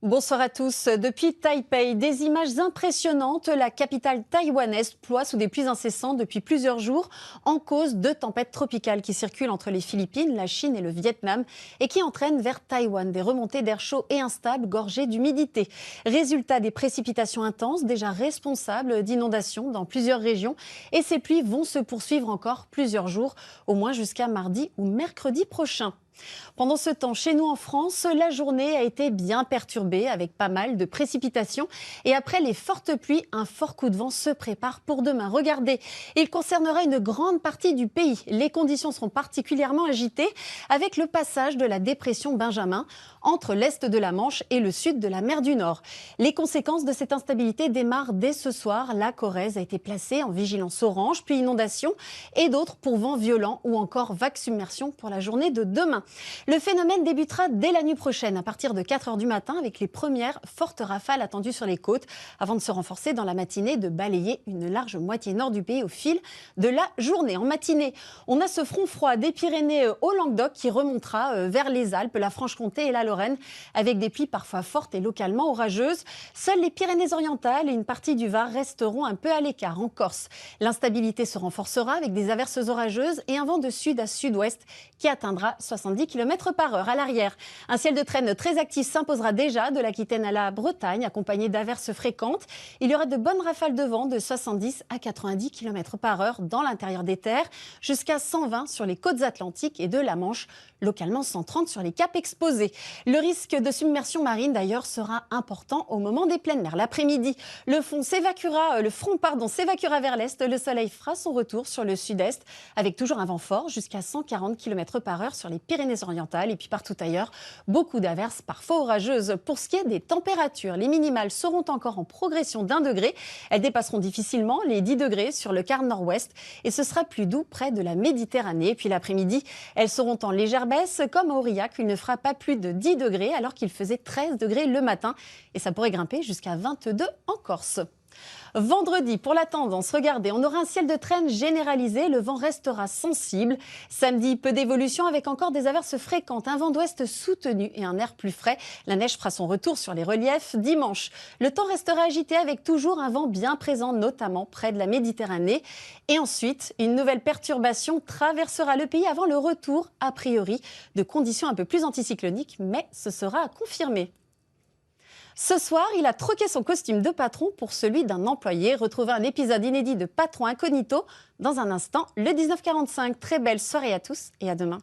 Bonsoir à tous. Depuis Taipei, des images impressionnantes. La capitale taïwanaise ploie sous des pluies incessantes depuis plusieurs jours en cause de tempêtes tropicales qui circulent entre les Philippines, la Chine et le Vietnam et qui entraînent vers Taïwan des remontées d'air chaud et instables gorgées d'humidité. Résultat des précipitations intenses déjà responsables d'inondations dans plusieurs régions et ces pluies vont se poursuivre encore plusieurs jours, au moins jusqu'à mardi ou mercredi prochain. Pendant ce temps, chez nous en France, la journée a été bien perturbée avec pas mal de précipitations. Et après les fortes pluies, un fort coup de vent se prépare pour demain. Regardez, il concernera une grande partie du pays. Les conditions seront particulièrement agitées avec le passage de la dépression Benjamin entre l'est de la Manche et le sud de la mer du Nord. Les conséquences de cette instabilité démarrent dès ce soir. La Corrèze a été placée en vigilance orange, puis inondation et d'autres pour vent violent ou encore vague submersion pour la journée de demain. Le phénomène débutera dès la nuit prochaine, à partir de 4 h du matin, avec les premières fortes rafales attendues sur les côtes, avant de se renforcer dans la matinée et de balayer une large moitié nord du pays au fil de la journée. En matinée, on a ce front froid des Pyrénées au Languedoc qui remontera vers les Alpes, la Franche-Comté et la Lorraine, avec des pluies parfois fortes et localement orageuses. Seules les Pyrénées-Orientales et une partie du Var resteront un peu à l'écart. En Corse, l'instabilité se renforcera avec des averses orageuses et un vent de sud à sud-ouest qui atteindra 70 km/h. À l'arrière, un ciel de traîne très actif s'imposera déjà de l'Aquitaine à la Bretagne, accompagné d'averses fréquentes. Il y aura de bonnes rafales de vent de 70 à 90 km/h dans l'intérieur des terres, jusqu'à 120 sur les côtes atlantiques et de la Manche, localement 130 sur les caps exposés. Le risque de submersion marine d'ailleurs sera important au moment des pleines mers. L'après-midi, le front s'évacuera vers l'est. Le soleil fera son retour sur le sud-est avec toujours un vent fort jusqu'à 140 km/h sur les Pyrénées-Orientales et puis partout ailleurs, beaucoup d'averses parfois orageuses. Pour ce qui est des températures, les minimales seront encore en progression d'1 degré. Elles dépasseront difficilement les 10 degrés sur le quart nord-ouest et ce sera plus doux près de la Méditerranée. Et puis l'après-midi, elles seront en légère baisse comme à Aurillac. Il ne fera pas plus de 10 degrés alors qu'il faisait 13 degrés le matin et ça pourrait grimper jusqu'à 22 en Corse. Vendredi, pour la tendance, regardez, on aura un ciel de traîne généralisé, le vent restera sensible. Samedi, peu d'évolution avec encore des averses fréquentes, un vent d'ouest soutenu et un air plus frais. La neige fera son retour sur les reliefs dimanche. Le temps restera agité avec toujours un vent bien présent, notamment près de la Méditerranée. Et ensuite, une nouvelle perturbation traversera le pays avant le retour, a priori, de conditions un peu plus anticycloniques, mais ce sera à confirmer. Ce soir, il a troqué son costume de patron pour celui d'un employé. Retrouvez un épisode inédit de Patron Incognito dans un instant, le 19h45. Très belle soirée à tous et à demain.